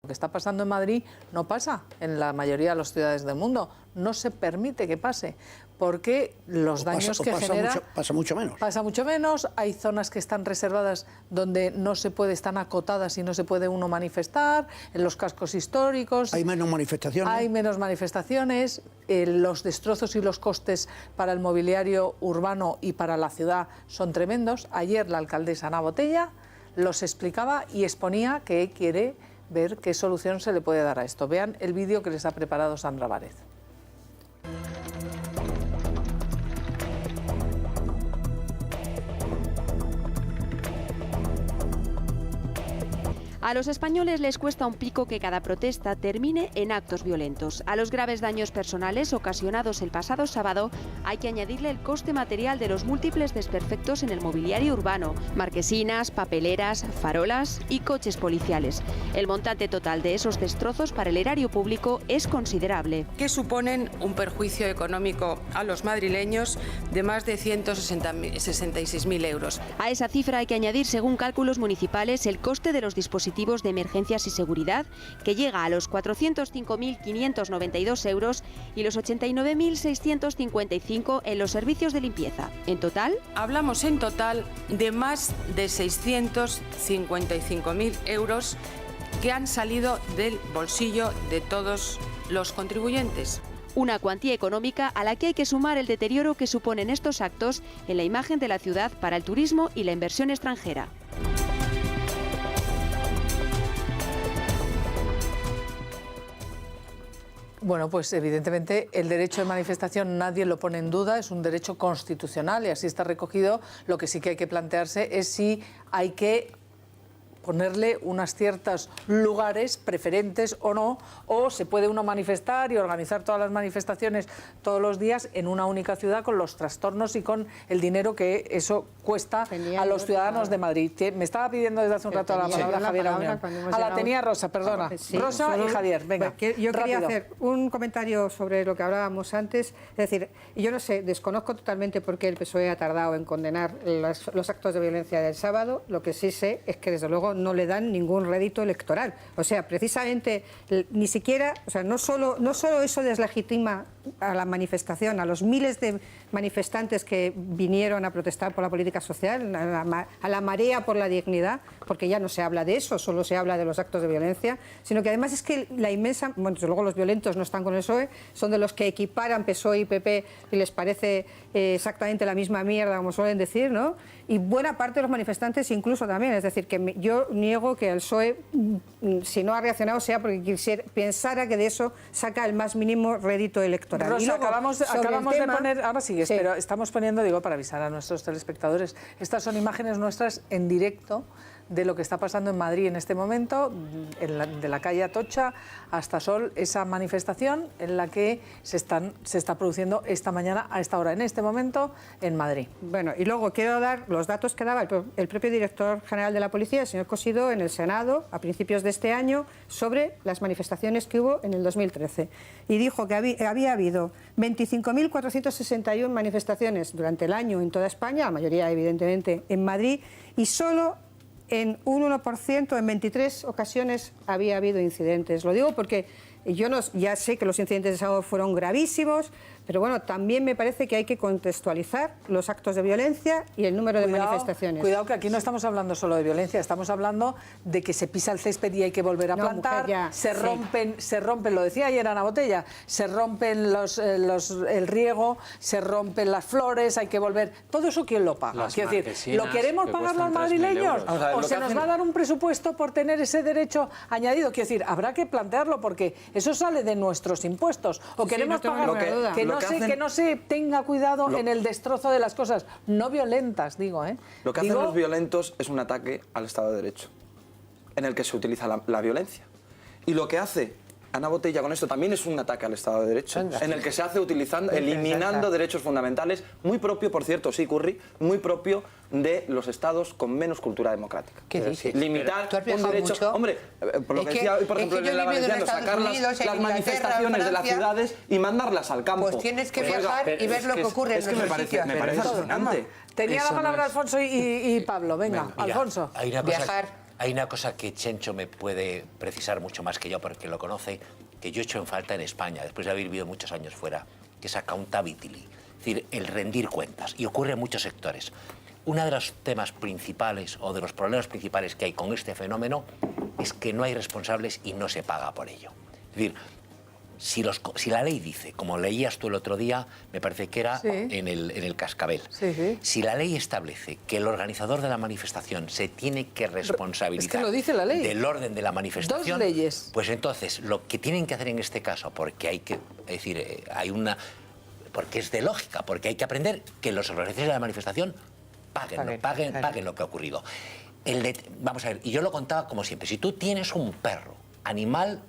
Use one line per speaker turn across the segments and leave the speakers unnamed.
Lo que está pasando en Madrid no pasa en la mayoría de las ciudades del mundo. No se permite que pase, porque los daños que genera...
Pasa mucho menos.
Pasa mucho menos. Hay zonas que están reservadas donde no se puede, están acotadas y no se puede uno manifestar. En los cascos históricos...
Hay menos manifestaciones.
Hay menos manifestaciones. Los destrozos y los costes para el mobiliario urbano y para la ciudad son tremendos. Ayer la alcaldesa Ana Botella los explicaba y exponía que quiere ver qué solución se le puede dar a esto. Vean el vídeo que les ha preparado Sandra Várez.
A los españoles les cuesta un pico que cada protesta termine en actos violentos. A los graves daños personales ocasionados el pasado sábado hay que añadirle el coste material de los múltiples desperfectos en el mobiliario urbano, marquesinas, papeleras, farolas y coches policiales. El montante total de esos destrozos para el erario público es considerable.
Que suponen un perjuicio económico a los madrileños de más de 166.000 euros.
A esa cifra hay que añadir, según cálculos municipales, el coste de los dispositivos de emergencias y seguridad, que llega a los 405.592 euros, y los 89.655 en los servicios de limpieza. En total,
hablamos en total de más de 655.000 euros que han salido del bolsillo de todos los contribuyentes.
Una cuantía económica a la que hay que sumar el deterioro que suponen estos actos en la imagen de la ciudad para el turismo y la inversión extranjera.
Bueno, pues evidentemente el derecho de manifestación nadie lo pone en duda, es un derecho constitucional y así está recogido. Lo que sí que hay que plantearse es si hay que ponerle unos ciertos lugares preferentes o no, o se puede uno manifestar y organizar todas las manifestaciones todos los días en una única ciudad con los trastornos y con el dinero que eso cuesta a los ciudadanos de Madrid. Me estaba pidiendo desde hace un rato la palabra Javier Auñón. La tenía Rosa, perdona. Sí, Rosa y Javier, venga.
Yo quería
rápido
hacer un comentario sobre lo que hablábamos antes. Es decir, yo no sé, desconozco totalmente por qué el PSOE ha tardado en condenar los actos de violencia del sábado. Lo que sí sé es que desde luego no le dan ningún rédito electoral. O sea, precisamente, ni siquiera, o sea, no solo eso deslegitima a la manifestación, a los miles de manifestantes que vinieron a protestar por la política social, a la marea por la dignidad, porque ya no se habla de eso, solo se habla de los actos de violencia, sino que además es que la inmensa, bueno, desde luego los violentos no están con el PSOE, son de los que equiparan PSOE y PP y les parece exactamente la misma mierda, como suelen decir, ¿no? Y buena parte de los manifestantes incluso también, es decir, que yo niego que el PSOE, si no ha reaccionado, sea porque pensara que de eso saca el más mínimo rédito electoral.
Rosa,
y luego,
acabamos de poner, ahora sigues, sí, pero estamos poniendo, digo, para avisar a nuestros telespectadores, estas son imágenes nuestras en directo de lo que está pasando en Madrid en este momento, de la calle Atocha hasta Sol, esa manifestación en la que se está produciendo esta mañana, a esta hora, en este momento, en Madrid.
Bueno, y luego quiero dar los datos que daba el propio director general de la policía, el señor Cosidó, en el Senado, a principios de este año, sobre las manifestaciones que hubo en el 2013. Y dijo que había habido 25.461 manifestaciones durante el año en toda España, la mayoría, evidentemente, en Madrid, y solo en un 1%, en 23 ocasiones había habido incidentes. Lo digo porque ya sé que los incidentes de sábado fueron gravísimos, pero bueno, también me parece que hay que contextualizar los actos de violencia y el número de manifestaciones.
Cuidado, que aquí no estamos hablando solo de violencia, estamos hablando de que se pisa el césped y hay que volver a plantar, se rompen, lo decía ayer Ana Botella, se rompen el riego, se rompen las flores, hay que volver. ¿Todo eso quién lo paga? Quiero decir, ¿lo queremos pagar los madrileños? ¿O se nos va a dar un presupuesto por tener ese derecho añadido? Quiero decir, habrá que plantearlo porque eso sale de nuestros impuestos. ¿O queremos pagar que no se tenga cuidado en el destrozo de las cosas no violentas, digo, ¿eh?
Lo que hacen los violentos es un ataque al Estado de Derecho, en el que se utiliza la violencia. Y lo que hace Ana Botella con esto también es un ataque al Estado de Derecho, en el que se hace eliminando derechos fundamentales, muy propio, por cierto, sí, Curry, muy propio de los estados con menos cultura democrática.
¿Qué dices?
Limitar un derecho...
Mucho.
Hombre, por lo que decía hoy, por ejemplo, en la Valenciano, sacar las manifestaciones de las ciudades y mandarlas al campo.
Pues tienes que viajar y ver lo que ocurre en
me parece alucinante.
Tenía la palabra Alfonso y Pablo. Venga,
Mira,
Alfonso.
Hay una cosa,
Viajar.
Hay una cosa que Chencho me puede precisar mucho más que yo, porque lo conoce, que yo he hecho en falta en España, después de haber vivido muchos años fuera, que es accountability, es decir, el rendir cuentas, y ocurre en muchos sectores. Uno de los temas principales o de los problemas principales que hay con este fenómeno es que no hay responsables y no se paga por ello. Es decir, si la ley dice, como leías tú el otro día, me parece que era en el Cascabel, si la ley establece que el organizador de la manifestación se tiene que responsabilizar,
es que lo dice la ley,
del orden de la manifestación,
2 leyes.
Pues entonces lo que tienen que hacer en este caso, porque hay que, es decir, porque es de lógica, porque hay que aprender que los organizadores de la manifestación paguen lo que ha ocurrido. Vamos a ver, y yo lo contaba como siempre, si tú tienes un perro, animal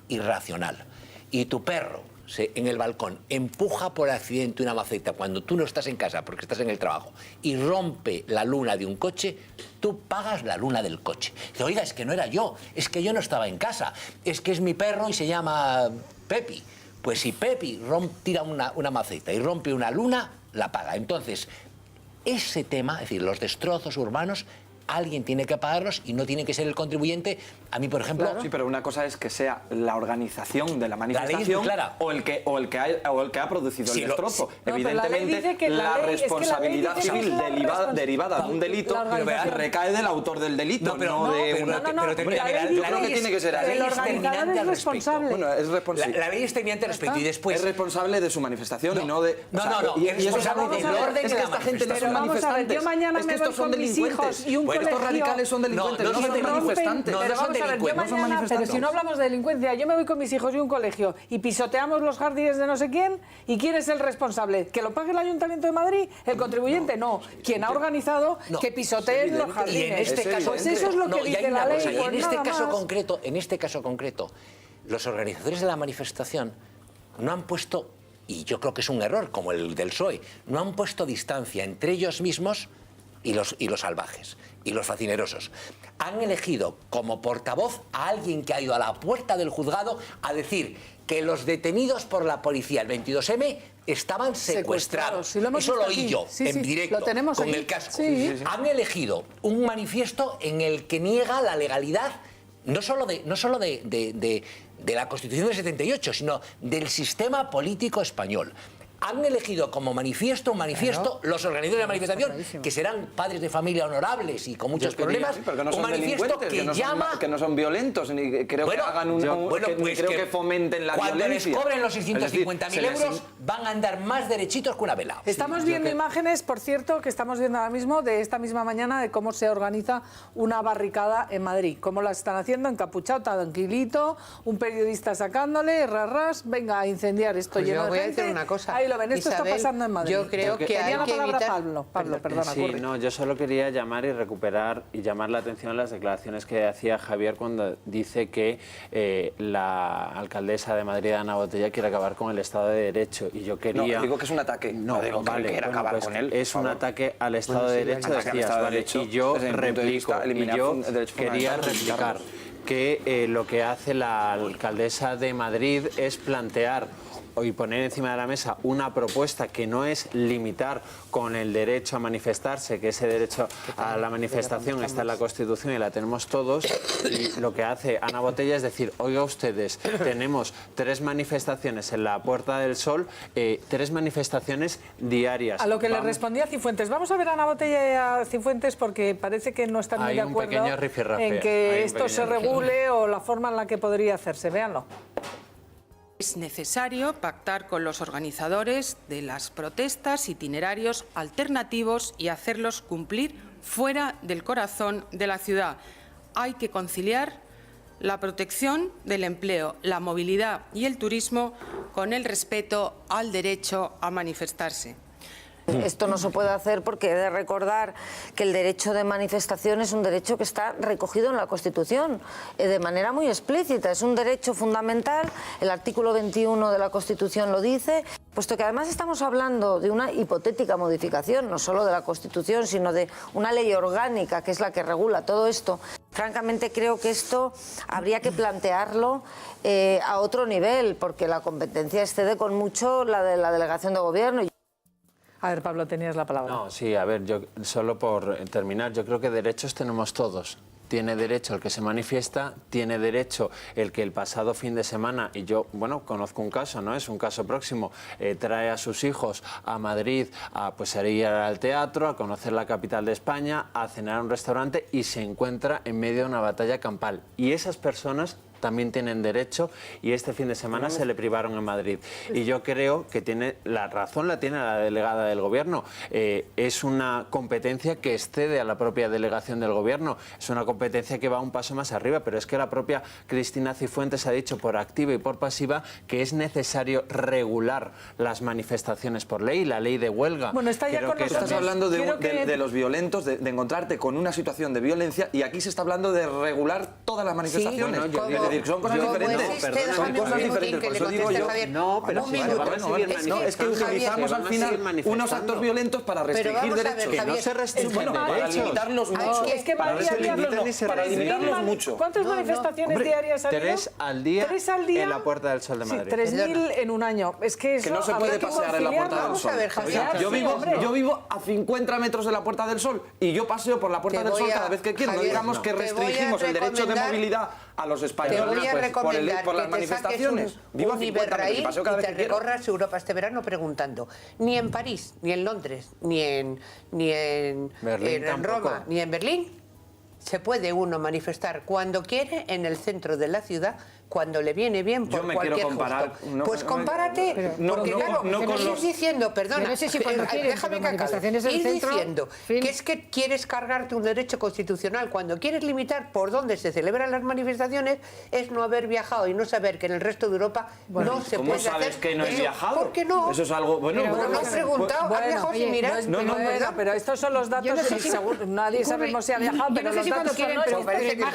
irracional, y tu perro en el balcón empuja por accidente una maceta cuando tú no estás en casa porque estás en el trabajo y rompe la luna de un coche, tú pagas la luna del coche. Dice, oiga, es que no era yo, es que yo no estaba en casa, es que es mi perro y se llama Pepi. Pues si Pepi tira una maceta y rompe una luna, la paga. Entonces, ese tema, es decir, los destrozos urbanos, alguien tiene que pagarlos y no tiene que ser el contribuyente. A mí, por ejemplo...
Claro. Sí, pero una cosa es que sea la organización de la manifestación o el que ha producido el destrozo. Evidentemente, la responsabilidad civil derivada de un delito recae del autor del delito, no de una... Yo creo que tiene que ser así.
El organizador es responsable.
Bueno, es responsable.
La ley es terminante al respecto y después...
Es responsable de su manifestación y no de...
Y es responsable del orden de la manifestación.
Vamos a ver, yo mañana me voy con mis hijos y un
estos radicales son delincuentes, no son manifestantes.
Pero vamos a ver, yo mañana, pero si no hablamos de delincuencia, yo me voy con mis hijos y un colegio y pisoteamos los jardines de no sé quién, ¿y quién es el responsable? ¿Que lo pague el Ayuntamiento de Madrid? ¿El contribuyente? No. Quien ha organizado que pisoteen los jardines.
Y en este caso,
pues eso es lo que dice la ley.
Y en este caso concreto, los organizadores de la manifestación no han puesto, y yo creo que es un error, como el del PSOE, no han puesto distancia entre ellos mismos y los salvajes y los facinerosos. Han elegido como portavoz a alguien que ha ido a la puerta del juzgado a decir que los detenidos por la policía el 22M estaban secuestrados.
Sí,
eso lo oí yo en directo con
aquí.
el casco.
Han
elegido un manifiesto en el que niega la legalidad no solo de la Constitución del 78, sino del sistema político español. Han elegido como manifiesto los organizadores de la manifestación, que serán padres de familia honorables y con muchos problemas,
un manifiesto que no son violentos, ni creo que hagan creo que fomenten la violencia.
Cuando les cobren los 650.000 euros, van a andar más derechitos que una vela.
Estamos viendo imágenes, por cierto, que estamos viendo ahora mismo, de esta misma mañana, de cómo se organiza una barricada en Madrid. Cómo la están haciendo, encapuchado, tranquilito, un periodista sacándole, venga a incendiar esto lleno de gente.
Voy a decir una cosa.
Ahí lo ven, esto está pasando en Madrid.
Yo creo que hay que evitar...
Pablo, perdona.
Sí, no, yo solo quería llamar y recuperar y llamar la atención a las declaraciones que hacía Javier cuando dice que la alcaldesa de Madrid, Ana Botella, quiere acabar con el Estado de Derecho. Y yo quería...
No, digo que es un ataque.
No,
digo que quiere acabar con él.
Es un ataque al Estado de Derecho, decías, ¿vale? Y yo replico, y yo quería replicar que lo que hace la alcaldesa de Madrid es plantear y poner encima de la mesa una propuesta que no es limitar con el derecho a manifestarse, que ese derecho a la manifestación está en la Constitución y la tenemos todos, y lo que hace Ana Botella es decir, oiga ustedes, tenemos 3 manifestaciones en la Puerta del Sol, 3 manifestaciones diarias.
A lo que le respondía Cifuentes. Vamos a ver a Ana Botella y a Cifuentes porque parece que no están muy de acuerdo en que esto se regule o la forma en la que podría hacerse. Véanlo.
Es necesario pactar con los organizadores de las protestas itinerarios alternativos y hacerlos cumplir fuera del corazón de la ciudad. Hay que conciliar la protección del empleo, la movilidad y el turismo con el respeto al derecho a manifestarse.
Esto no se puede hacer porque he de recordar que el derecho de manifestación es un derecho que está recogido en la Constitución de manera muy explícita. Es un derecho fundamental, el artículo 21 de la Constitución lo dice, puesto que además estamos hablando de una hipotética modificación, no solo de la Constitución, sino de una ley orgánica que es la que regula todo esto. Francamente creo que esto habría que plantearlo a otro nivel, porque la competencia excede con mucho la de la delegación de gobierno.
A ver, Pablo, tenías la palabra.
No, sí, a ver, yo solo por terminar, yo creo que derechos tenemos todos. Tiene derecho el que se manifiesta, tiene derecho el que el pasado fin de semana, y yo, bueno, conozco un caso, ¿no? Es un caso próximo, trae a sus hijos a Madrid pues a ir al teatro, a conocer la capital de España, a cenar a un restaurante y se encuentra en medio de una batalla campal. Y esas personas también tienen derecho y este fin de semana se le privaron en Madrid. Y yo creo que tiene la razón, la tiene la delegada del Gobierno. Es una competencia que excede a la propia delegación del Gobierno. Es una competencia que va un paso más arriba, pero es que la propia Cristina Cifuentes ha dicho por activa y por pasiva que es necesario regular las manifestaciones por ley, la ley de huelga.
Bueno, está ya con nosotros.
Estás hablando de los violentos, de encontrarte con una situación de violencia, y aquí se está hablando de regular todas las manifestaciones.
Sí,
son cosas diferentes. Son cosas diferentes, por eso digo yo.
No, pero
es que utilizamos al final unos actos violentos para restringir derechos.
Que no se restringen
para limitarlos mucho.
Es que
para limitarlos mucho.
¿Cuántas manifestaciones diarias ha habido?
3 al día.
3 al día
en la Puerta del Sol de Madrid.
Sí, 3.000 en un año. Es que eso
no se puede pasear en la Puerta del Sol. Yo vivo a 50 metros de la Puerta del Sol y yo paseo por la Puerta del Sol cada vez que quiero. No digamos que restringimos el derecho de movilidad a los españoles
te voy a recomendar
por las
que
manifestaciones.
Un Iberraín y te recorras Europa este verano preguntando. Ni en París, ni en Londres, ni en Roma, ni en Berlín se puede uno manifestar cuando quiere en el centro de la ciudad, cuando le viene bien por cualquier gusto. Pues compárate, porque claro, ir diciendo, perdona,
no sé si cuando quieres,
déjame que
manifestaciones del
ir
centro,
diciendo que es que quieres cargarte un derecho constitucional cuando quieres limitar por dónde se celebran las manifestaciones, es no haber viajado y no saber que en el resto de Europa no se puede hacer.
¿Cómo sabes que no he viajado?
¿Por qué no?
Eso es algo bueno.
Pero no has preguntado, has viajado sin mirar.
Pero estos son los datos y nadie sabemos si ha viajado, pero los datos son
pero parece que no.